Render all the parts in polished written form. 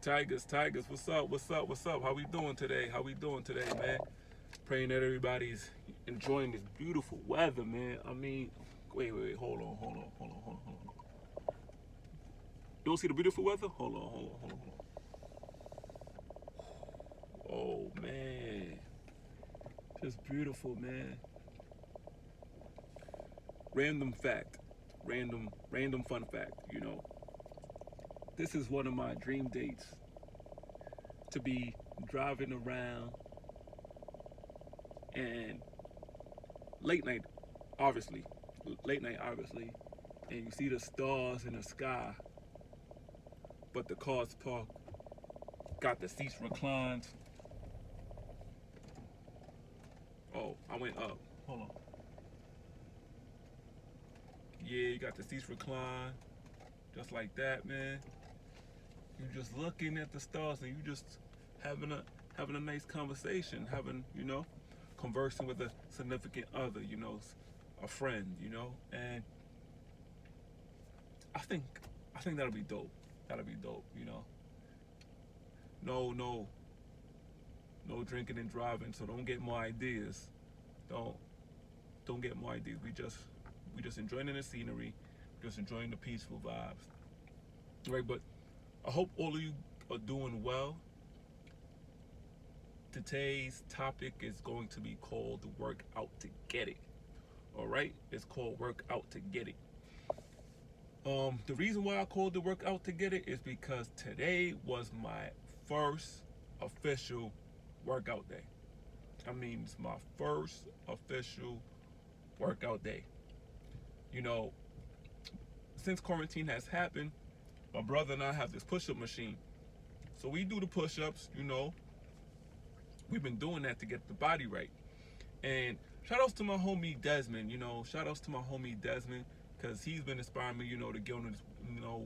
Tigers, what's up? How we doing today? Man? Praying that everybody's enjoying this beautiful weather, man. I mean, wait, hold on. You don't see the beautiful weather? Hold on. Oh man, just beautiful, man. Random fact, random fun fact. This is one of my dream dates, to be driving around and late night, obviously, and you see the stars in the sky, but the car's parked, got the seats reclined. Oh, I went up. Hold on. Yeah, you got the seats reclined, just like that, man. You just looking at the stars and you just having a nice conversation, conversing with a significant other, a friend, and I think that'll be dope. No drinking and driving, so don't get more ideas. Don't get more ideas. We just enjoying the scenery, just enjoying the peaceful vibes. Right, but I hope all of you are doing well. Today's topic is going to be called Work Out to Get It. Alright? It's called Work Out to Get It. The reason why I called it Work Out to Get It is because today was my first official workout day. I mean, it's my first official workout day. Since quarantine has happened, my brother and I have this push-up machine. So we do the push-ups, We've been doing that to get the body right. And shout outs to my homie Desmond, because he's been inspiring me, to get on this,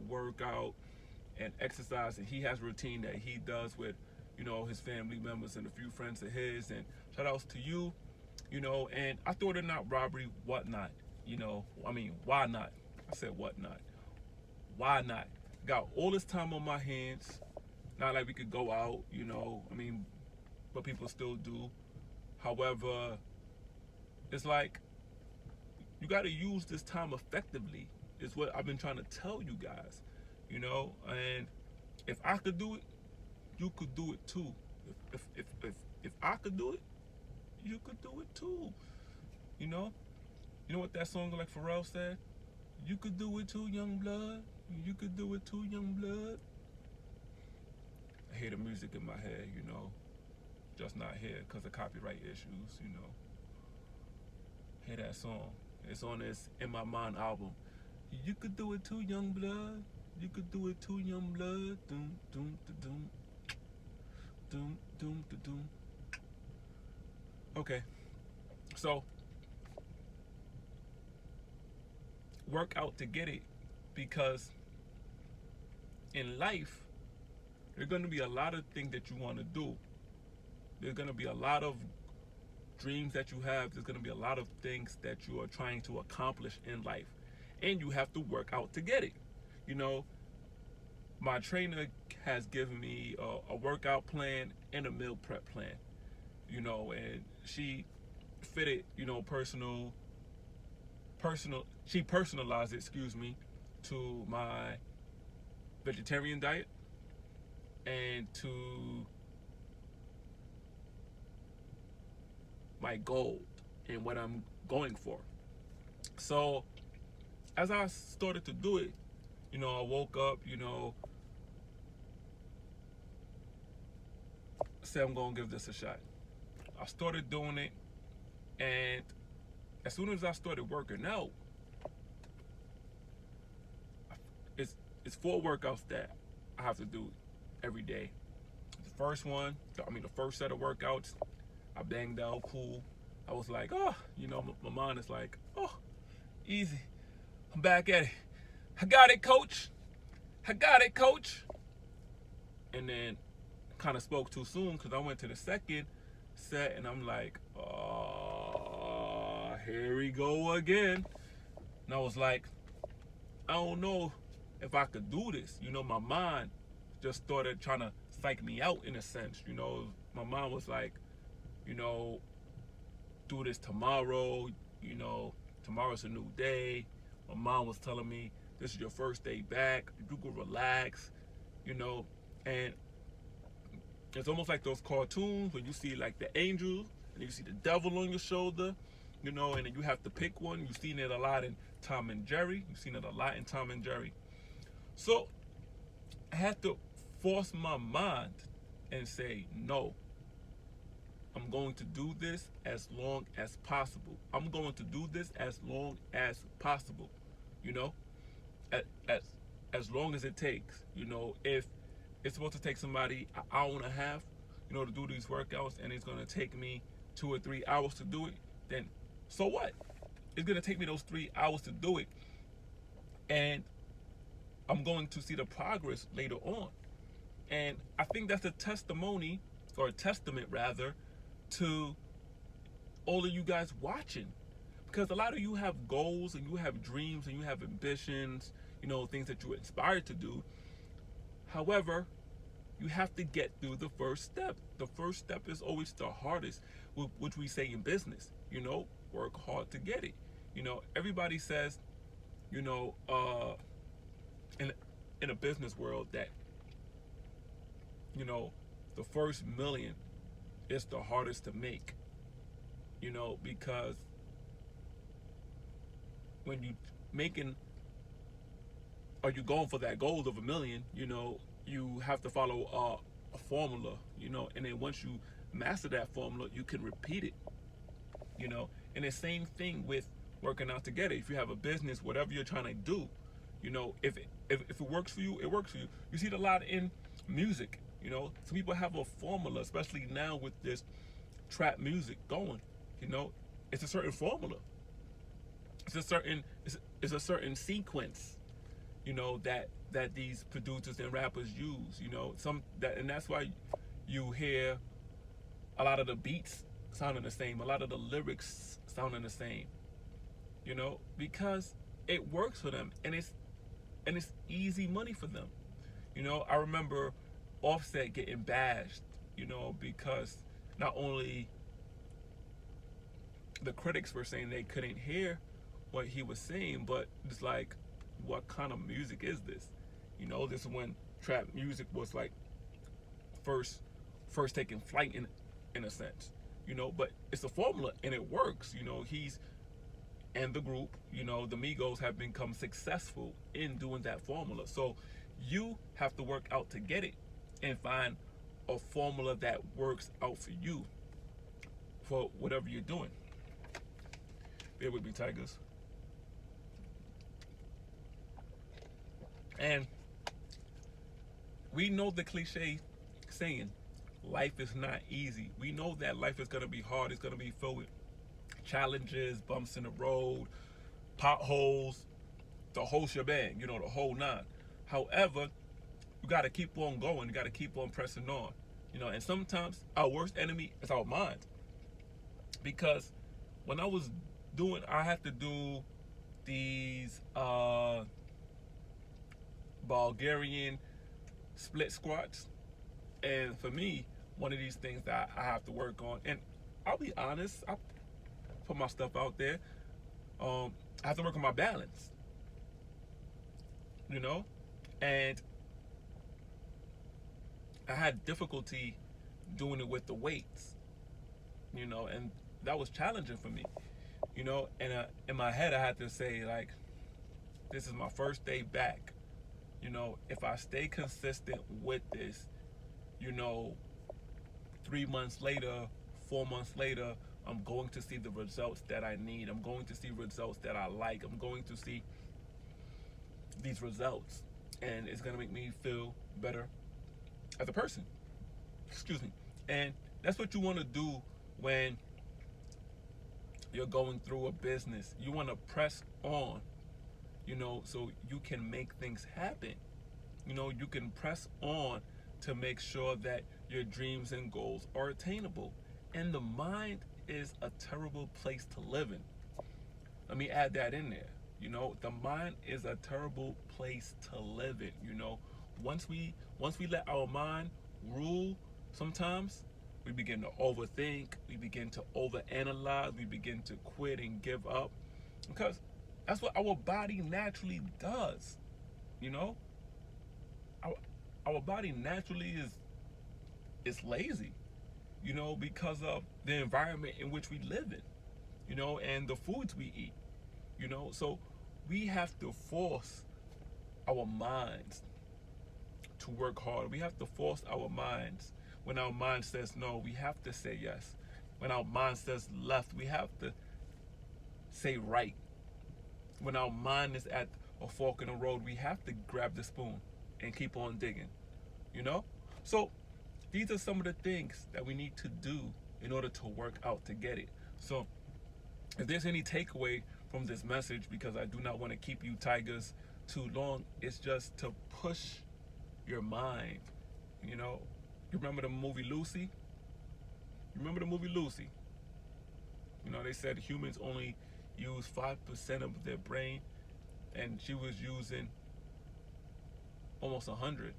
workout and exercise. And he has a routine that he does with, his family members and a few friends of his. And shout outs to you, and I thought it not robbery, whatnot, why not? I said what not? Why not? Got all this time on my hands. Not like we could go out, but people still do. However, it's like you got to use this time effectively, is what I've been trying to tell you guys, and if I could do it, you could do it too. If I could do it, you could do it too. You know what that song like Pharrell said? You could do it too, young blood. You could do it too, young blood. I hear the music in my head, just not here because of copyright issues, Hear that song. It's on this In My Mind album. You could do it too, young blood. You could do it too, young blood. Doom, doom, doom, doom, doom, doom. Okay, so work out to get it, because in life, there's going to be a lot of things that you want to do. There's going to be a lot of dreams that you have. There's going to be a lot of things that you are trying to accomplish in life. And you have to work out to get it. My trainer has given me a workout plan and a meal prep plan. And she fitted, she personalized it, to my vegetarian diet and to my goal and what I'm going for. So as I started to do it, I woke up, said I'm gonna give this a shot. I started doing it, and as soon as I started working out, it's 4 workouts that I have to do every day. The first set of workouts, I banged out cool. I was like, my mind is like, easy. I'm back at it. I got it, coach. And then kind of spoke too soon because I went to the second set and I'm like, here we go again. And I was like, I don't know if I could do this. My mind just started trying to psych me out in a sense. My mom was like, you know, do this tomorrow. Tomorrow's a new day. My mom was telling me this is your first day back. You can relax. And it's almost like those cartoons when you see like the angel and you see the devil on your shoulder, and then you have to pick one. You've seen it a lot in Tom and Jerry. So I had to force my mind and say, no, I'm going to do this as long as possible. I'm going to do this as long as possible, you know, as, as, as long as it takes. If it's supposed to take somebody an hour and a half, to do these workouts, and it's going to take me 2 or 3 hours to do it, then so what? It's going to take me those 3 hours to do it. And I'm going to see the progress later on. And I think that's a testimony, or a testament rather, to all of you guys watching. Because a lot of you have goals and you have dreams and you have ambitions, things that you're inspired to do. However, you have to get through the first step. The first step is always the hardest, which we say in business, work hard to get it. Everybody says, in a business world that, the first million is the hardest to make, because when you making, or you going for that goal of $1 million, you have to follow a formula, and then once you master that formula, you can repeat it, and the same thing with working out together. If you have a business, whatever you're trying to do, if it works for you, it works for you. You see it a lot in music. Some people have a formula, especially now with this trap music going. It's a certain formula. It's a certain sequence, that these producers and rappers use. And that's why you hear a lot of the beats sounding the same, a lot of the lyrics sounding the same. Because it works for them, and it's easy money for them. I remember Offset getting bashed, because not only the critics were saying they couldn't hear what he was saying, but it's like, what kind of music is this? This is when trap music was like first taking flight in a sense, but it's a formula and it works. He's and the group, the Migos have become successful in doing that formula. So you have to work out to get it and find a formula that works out for you for whatever you're doing. Bear with me, Tigers. And we know the cliche saying, life is not easy. We know that life is going to be hard. It's going to be filled with challenges, bumps in the road, potholes, the whole shebang, the whole nine. However, you got to keep on going. You got to keep on pressing on. And sometimes our worst enemy is our mind. Because when I had to do these Bulgarian split squats, and for me, one of these things that I have to work on, and I'll be honest, I put my stuff out there, I have to work on my balance, and I had difficulty doing it with the weights, and that was challenging for me, and in my head I had to say, like, this is my first day back. If I stay consistent with this, 3 months later, 4 months later, I'm going to see the results that I need. I'm going to see results that I like. I'm going to see these results, and it's going to make me feel better as a person. Excuse me. And that's what you want to do when you're going through a business. You want to press on, so you can make things happen. You can press on to make sure that your dreams and goals are attainable. And the mind is a terrible place to live in. Let me add that in there. The mind is a terrible place to live in. Once we let our mind rule, sometimes we begin to overthink, we begin to overanalyze, we begin to quit and give up, because that's what our body naturally does. You know, our our body naturally is lazy. You know, because of the environment in which we live in. You know, and the foods we eat. You know, so we have to force our minds to work hard. We have to force our minds. When our mind says no, we have to say yes. When our mind says left, we have to say right. When our mind is at a fork in the road, we have to grab the spoon and keep on digging. You know? So these are some of the things that we need to do in order to work out to get it. So if there's any takeaway from this message, because I do not want to keep you tigers too long, it's just to push your mind. You know, you remember the movie Lucy? You remember the movie Lucy? You know, they said humans only use 5% of their brain, and she was using almost 100.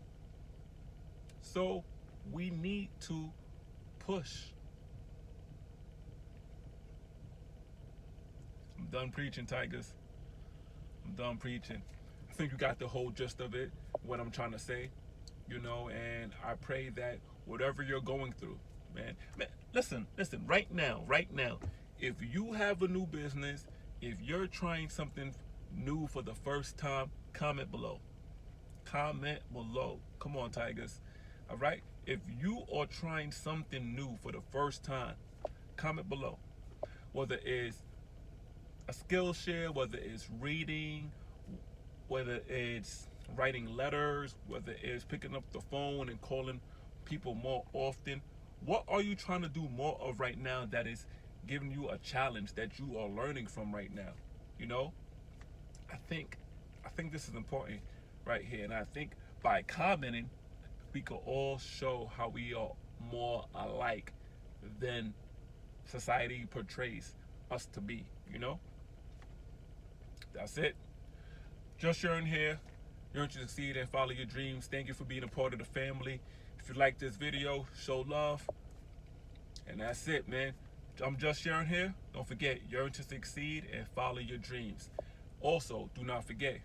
So we need to push. I'm done preaching, tigers. I'm done preaching. I think you got the whole gist of it, what I'm trying to say, you know, and I pray that whatever you're going through, man, listen, right now, if you have a new business, if you're trying something new for the first time, comment below. Comment below. Come on, tigers. All right? If you are trying something new for the first time, comment below. Whether it's a skill share, whether it's reading, whether it's writing letters, whether it's picking up the phone and calling people more often. What are you trying to do more of right now that is giving you a challenge that you are learning from right now? You know, I think this is important right here, and I think by commenting, we can all show how we are more alike than society portrays us to be. You know, that's it. Just sharing here. Yearn to succeed and follow your dreams. Thank you for being a part of the family. If you like this video, show love. And that's it, man. I'm just sharing here. Don't forget, yearn to succeed and follow your dreams. Also, do not forget,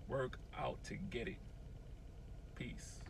work out to get it. Peace.